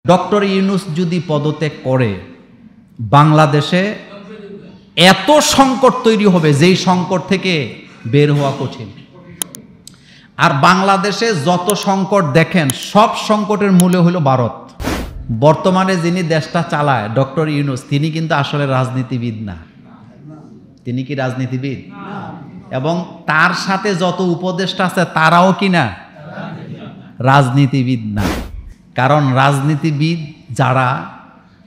Doctor Yunus যদি পদত্যাগ করে বাংলাদেশে এত সংকট তৈরি হবে যেই সংকট থেকে বের হওয়া কঠিন। আর বাংলাদেশে যত সংকট দেখেন সব সংকটের মূলে হলো ভারত। বর্তমানে যিনি দেশটা চালায় ডক্টর ইউনূস, তিনি কিন্তু আসলে রাজনীতিবিদ না। তিনি কি রাজনীতিবিদ? এবং তার সাথে যত উপদেষ্টা আছে তারাও কি না রাজনীতিবিদ না। কারণ রাজনীতিবিদ যারা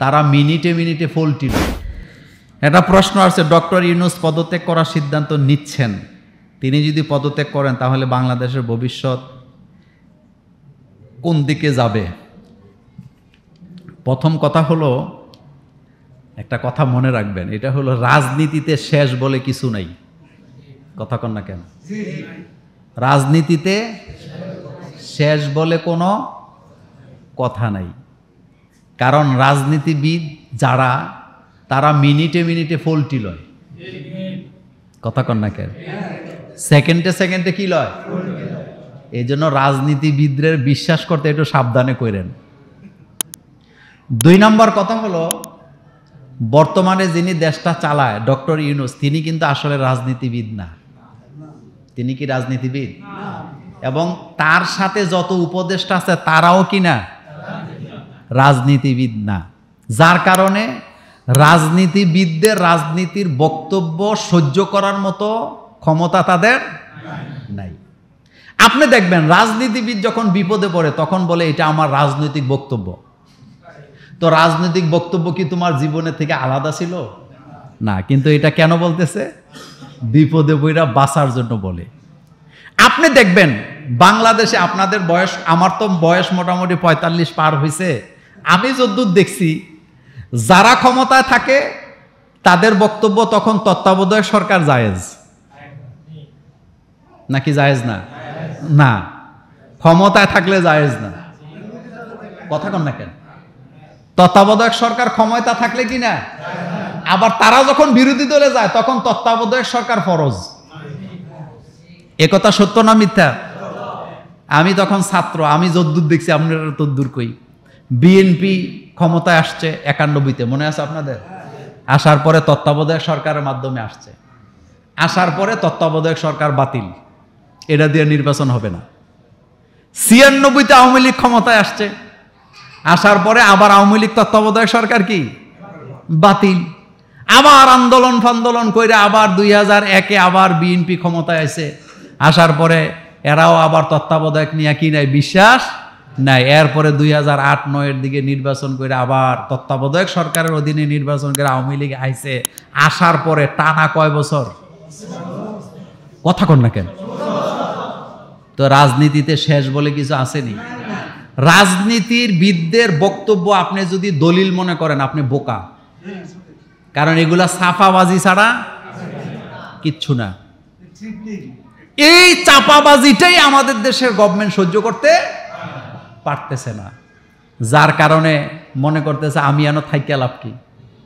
তারা মিনিটে মিনিটে ফলটিল। একটা প্রশ্ন আছে, ডক্টর ইউনূস পদত্যাগ করার সিদ্ধান্ত নিচ্ছেন, তিনি যদি পদত্যাগ করেন তাহলে বাংলাদেশের ভবিষ্যৎ কোন দিকে যাবে? প্রথম কথা হলো, একটা কথা মনে রাখবেন, এটা হলো রাজনীতিতে শেষ বলে কিছু নাই। কথা কন না কেন? রাজনীতিতে শেষ বলে কোনো কথা নাই। কারণ রাজনীতিবিদ যারা তারা মিনিটে মিনিটে ফলটি লয়। কথা কন না কেন? সেকেন্ডে সেকেন্ডে কি লয়? এই জন্য রাজনীতিবিদদের বিশ্বাস করতে একটু সাবধানে করেন। 2 নম্বর কথা হলো, বর্তমানে যিনি দেশটা চালায় ডক্টর ইউনূস, তিনি কিন্তু আসলে রাজনীতিবিদ না। তিনি কি রাজনীতিবিদ? এবং তার সাথে যত উপদেষ্টা আছে তারাও কি না রাজনীতিবিদ না। যার কারণে রাজনীতিবিদদের রাজনীতির বক্তব্য সহ্য করার মতো ক্ষমতা তাদের নাই। আপনি দেখবেন রাজনীতিবিদ যখন বিপদে পড়ে তখন বলে এটা আমার রাজনৈতিক বক্তব্য। তো রাজনৈতিক বক্তব্য কি তোমার জীবনের থেকে আলাদা ছিল? না। কিন্তু এটা কেন বলতেছে? বিপদে পড়া বাঁচার জন্য বলে। আপনি দেখবেন বাংলাদেশে, আপনাদের বয়স, আমার তো বয়স মোটামুটি 45 পার হয়েছে, আমি যদ্দূর দেখছি যারা ক্ষমতায় থাকে তাদের বক্তব্য তখন তত্ত্বাবধায়ক সরকার জায়েজ নাকি জায়েজ না? না, ক্ষমতায় থাকলে জায়েজ না। কথা কন না কেন? তত্ত্বাবধায়ক সরকার ক্ষমতা থাকলে কি না, আবার তারা যখন বিরোধী দলে যায় তখন তত্ত্বাবধায়ক সরকার ফরজ। একথা সত্য না মিথ্যা? আমি তখন ছাত্র, আমি যদ্দূর দেখছি আপনারা তদ্দূর কই। বিএনপি ক্ষমতায় আসছে 91-তে, মনে আছে আপনাদের? আসার পরে তত্ত্বাবধায়ক সরকারের মাধ্যমে আসছে। আসার পরে তত্ত্বাবধায়ক সরকার বাতিল, এটা দিয়ে নির্বাচন হবে না। 96-তে আওয়ামী লীগ ক্ষমতায় আসছে। আসার পরে আবার আওয়ামী লীগ তত্ত্বাবধায়ক সরকার কি বাতিল। আবার আন্দোলন ফান্দোলন করে আবার 2001-এ আবার বিএনপি ক্ষমতায় আসে। আসার পরে এরাও আবার তত্ত্বাবধায়ক নিয়ে কি নাই, বিশ্বাস নাই। এরপরে 2008-09-এর দিকে নির্বাচন করে আবার তত্ত্বাবধায়ক সরকারের অধীনে নির্বাচন করে আওয়ামী লীগ আইছে। আসার পরে টানা কয় বছর? কথা কন না কেন? তো রাজনীতিতে শেষ বলে কিছু আসেনি। রাজনীতির বিদদের বক্তব্য আপনি যদি দলিল মনে করেন আপনি বোকা। কারণ এগুলা সাফাবাজি ছাড়া কিচ্ছু না। এই চাপাবাজিটাই আমাদের দেশের গভর্নমেন্ট সহ্য করতে পারতেছে না। যার কারণে মনে করতেছে আমি এনো থাইকা লাভ কি,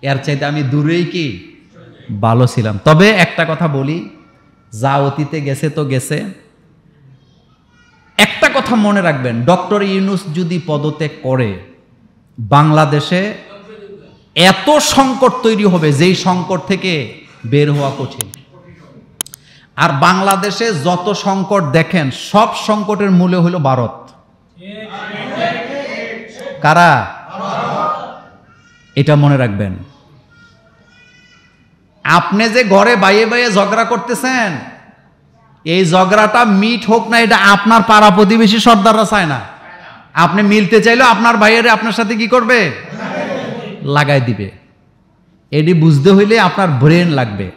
এর চাইতে আমি দূরেই কি ভালো ছিলাম। তবে একটা কথা বলি, যা অতীতে গেছে তো গেছে। একটা কথা মনে রাখবেন, ডক্টর ইউনূস যদি পদত্যাগ করে বাংলাদেশে এত সংকট তৈরি হবে যেই সংকট থেকে বের হওয়া কঠিন। আর বাংলাদেশে যত সংকট দেখেন সব সংকটের মূলে হলো ভারত। কারা? এটা মনে রাখবেন। আপনি যে ঘরে বাইয়ে বাইয়ে ঝগড়া করতেছেন, এই ঝগড়াটা মিট হোক না, এটা আপনার পাড়া প্রতিবেশী সর্দাররা চায় না। আপনি মিলতে চাইলেও আপনার ভাইয়েরে আপনার সাথে কি করবে? লাগাই দিবে। এটি বুঝতে হইলে আপনার ব্রেন লাগবে,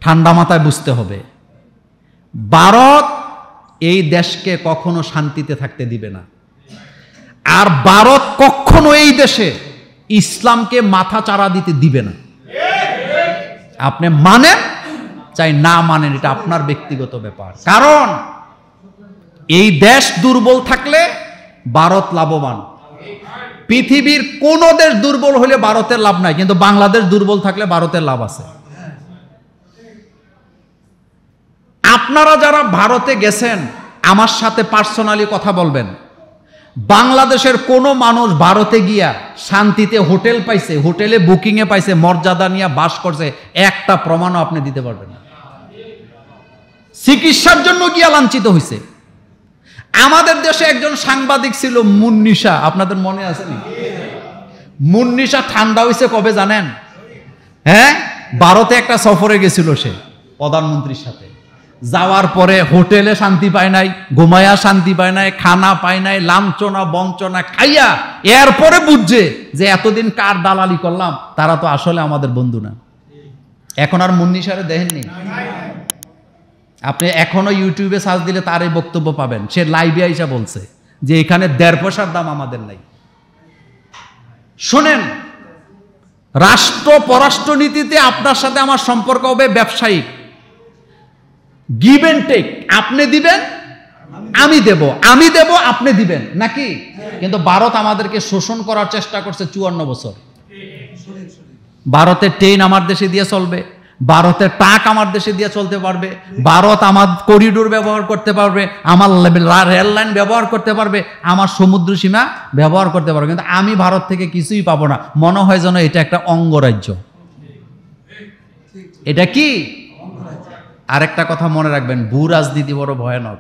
ঠান্ডা মাথায় বুঝতে হবে। ভারত এই দেশকে কখনো শান্তিতে থাকতে দিবে না। আর ভারত কখনো এই দেশে ইসলামকে মাথা চাড়া দিতে দিবে না। আপনি মানেন চাই না মানেন, এটা আপনার ব্যক্তিগত ব্যাপার। কারণ এই দেশ দুর্বল থাকলে ভারত লাভবান। পৃথিবীর কোন দেশ দুর্বল হলে ভারতের লাভ নাই, কিন্তু বাংলাদেশ দুর্বল থাকলে ভারতের লাভ আছে। আপনারা যারা ভারতে গেছেন আমার সাথে পার্সোনালি কথা বলবেন। বাংলাদেশের কোনো মানুষ ভারতে গিয়া শান্তিতে হোটেল পাইছে, হোটেলে বুকিংয়ে পাইছে, মর্যাদা নিয়ে বাস করছে, একটা প্রমাণও আপনি দিতে পারবেন না। চিকিৎসার জন্য গিয়া লাঞ্ছিত হয়েছে। আমাদের দেশে একজন সাংবাদিক ছিল মুন্নিশা, আপনাদের মনে আছে নি? মুন্নিশা ঠান্ডা হয়েছে কবে জানেন? হ্যাঁ, ভারতে একটা সফরে গেছিল সে প্রধানমন্ত্রীর সাথে। যাওয়ার পরে হোটেলে শান্তি পায় নাই, ঘুমায়া শান্তি পায় নাই, খানা পায় নাই, লাঞ্ছনা বঞ্চনা খাইয়া এরপরে বুঝছে যে এতদিন কার দালালি করলাম, তারা তো আসলে আমাদের বন্ধু না। এখন আর মুন্নিশারে দেখেননি? আপনি এখনো ইউটিউবে সার্চ দিলে তার এই বক্তব্য পাবেন। সে লাইভে আইসা বলছে যে এখানে 1.5 পয়সার দাম আমাদের নাই। শোনেন, রাষ্ট্র পররাষ্ট্রনীতিতে আপনার সাথে আমার সম্পর্ক হবে ব্যবসায়িক, গিভ এন্ড টেক। আপনি দিবেন, আমি দেব, আমি দেব, আপনি দিবেন, নাকি? কিন্তু ভারত আমাদেরকে শোষণ করার চেষ্টা করছে 54 বছর। ভারতের ট্রেন আমার দেশে দিয়ে চলবে, ভারতের ট্রাক আমার দেশে দিয়ে চলতে পারবে, ভারত আমার করিডোর ব্যবহার করতে পারবে, আমার রেল লাইন ব্যবহার করতে পারবে, আমার সমুদ্র সীমা ব্যবহার করতে পারবে, কিন্তু আমি ভারত থেকে কিছুই পাবো না। মনে হয় যেন এটা একটা অঙ্গরাজ্য। এটা কি? আরেকটা কথা মনে রাখবেন, ভূ রাজনীতি বড় ভয়ানক।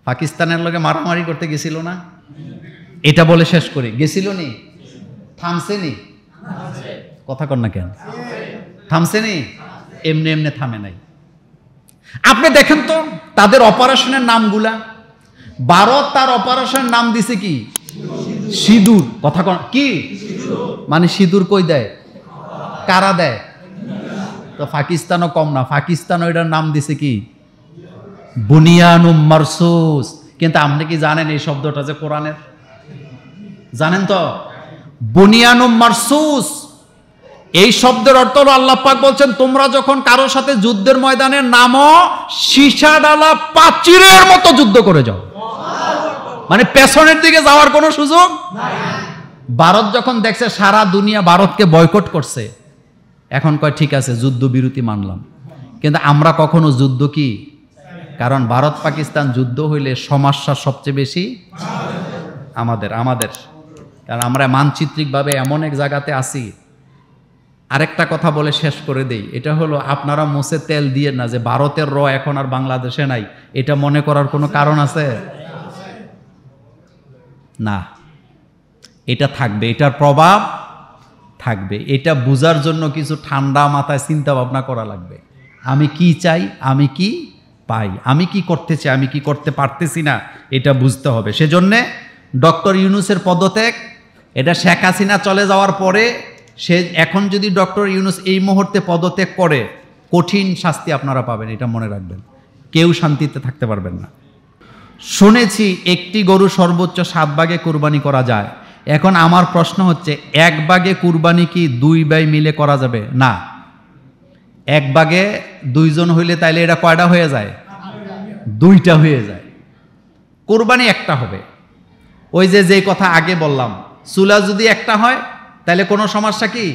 পাকিস্তানের লোকে মারামারি করতে গেছিল না? এটা বলে শেষ করি, গেছিল নি? থামছে নি? কথা কন না কেন? থামছে নি? এমনি এমনি থামে নাই। আপনি দেখেন তো তাদের অপারেশনের নামগুলা। ভারত তার অপারেশনের নাম দিছে কি? সিঁদুর। কথা কন কি? মানে সিঁদুর কই দেয়? কারা দেয়? তো পাকিস্তানও কম না, পাকিস্তানও এটার নাম দিছে কি? বুনিয়ানুম মারসুস। কিন্তু আপনি কি জানেন এই শব্দটা যে কোরআনের? জানেন তো? বুনিয়ানুম মারসুস এই শব্দের অর্থ হলো, আল্লাহ পাক বলছেন তোমরা যখন কারোর সাথে যুদ্ধের ময়দানে নামো, সীসা ডালা প্রাচীরের মতো যুদ্ধ করে যাও, মানে পেছনের দিকে যাওয়ার কোনো সুযোগ নাই। ভারত যখন দেখছে সারা দুনিয়া ভারতকে বয়কট করছে, এখন কয় ঠিক আছে যুদ্ধবিরতি মানলাম। কিন্তু আমরা কখনো যুদ্ধ কি? কারণ ভারত পাকিস্তান যুদ্ধ হইলে সমস্যা সবচেয়ে বেশি আমাদের। কারণ আমরা মানচিত্রিকভাবে এমন এক জায়গাতে আছি। আরেকটা কথা বলে শেষ করে দেই, এটা হলো আপনারা মুছে তেল দিয়ে না যে ভারতের র এখন আর বাংলাদেশে নাই, এটা মনে করার কোনো কারণ আছে না। এটা থাকবে, এটার প্রভাব থাকবে। এটা বুঝার জন্য কিছু ঠান্ডা মাথায় চিন্তা ভাবনা করা লাগবে। আমি কি চাই, আমি কি পাই, আমি কি করতে চাই, আমি কি করতে পারতেছি না, এটা বুঝতে হবে। সেজন্যে ডক্টর ইউনূসের পদত্যাগ, এটা শেখ হাসিনা চলে যাওয়ার পরে সে এখন যদি ডক্টর ইউনূস এই মুহূর্তে পদত্যাগ করে, কঠিন শাস্তি আপনারা পাবেন, এটা মনে রাখবেন। কেউ শান্তিতে থাকতে পারবেন না। শুনেছি একটি গরু সর্বোচ্চ 7 ভাগে কুরবানি করা যায়। এখন আমার প্রশ্ন হচ্ছে, 1 ভাগে কুরবানি কি 2 ভাই মিলে করা যাবে? না, 1 ভাগে 2 জন হইলে তাইলে এটা কয়টা হয়ে যায়? 2টা হয়ে যায়। কুরবানি একটা হবে। ওই যে কথা আগে বললাম, চুলা যদি একটা হয় তাহলে কোনো সমস্যা কি?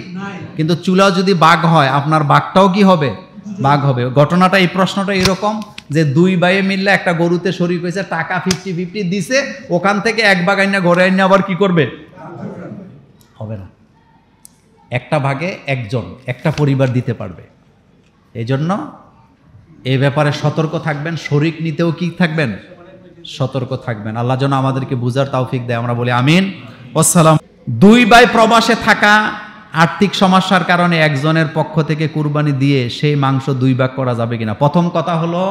কিন্তু চুলা যদি বাঘ হয়, আপনার বাঘটাও কি হবে? বাঘ হবে। ঘটনাটা, এই প্রশ্নটা এরকম যে 2 ভাইয়ে মিললে একটা গরুতে শরীক হয়েছে, টাকা 50-50 দিছে, ওখান থেকে 1 ভাগ আইনা ঘরে আইনা আবার কি করবে? হবে না। একটা ভাগে একজন, একটা পরিবার দিতে পারবে। এই জন্য এই ব্যাপারে সতর্ক থাকবেন। শরীক নিতেও কি থাকবেন? সতর্ক থাকবেন। আল্লাহ যেন আমাদেরকে বুঝার তৌফিক দেয়, আমরা বলি আমিন। আসসালাম। 2 ভাই প্রবাসে থাকা, আর্থিক সমস্যার কারণে একজনের পক্ষ থেকে কুরবানি দিয়ে সেই মাংস 2 ভাগ করা যাবে কিনা? প্রথম কথা হলো,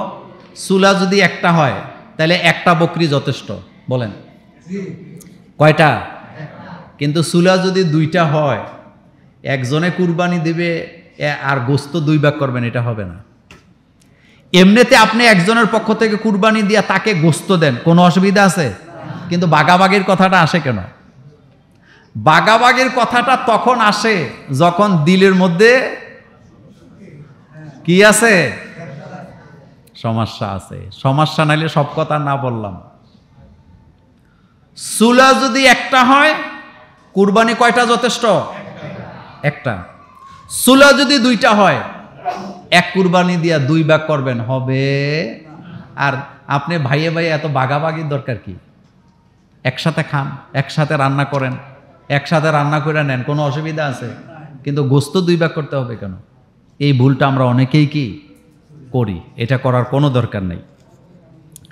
চুলা যদি একটা হয় তাহলে একটা বকরি যথেষ্ট। বলেন কয়টা? কিন্তু চুলা যদি 2টা হয়, একজনে কুরবানি দেবে আর গোস্ত 2 ভাগ করবেন, এটা হবে না। এমনিতে আপনি একজনের পক্ষ থেকে কুরবানি দিয়ে তাকে গোস্ত দেন, কোনো অসুবিধা আছে? কিন্তু বাগাবাগির কথাটা আসে কেন? বাগাবাগির কথাটা তখন আসে যখন দিলের মধ্যে কি আছে? সমস্যা আছে। সমস্যা নাইলে সব কথা না বললাম। চুলা যদি একটা হয়, কুরবানি কয়টা যথেষ্ট? একটা। চুলা যদি 2টা হয়, 1 কুরবানি দিয়া 2 ভাগ করবেন, হবে? আর আপনি ভাইয়ে ভাইয়ে এত বাগাবাগির দরকার কি? একসাথে খান, একসাথে রান্না করেন, একসাথে রান্না করে নেন, কোনো অসুবিধা আছে? কিন্তু গোস্ত 2 ভাগ করতে হবে কেন? এই ভুলটা আমরা অনেকেই কি করি, এটা করার কোনো দরকার নেই।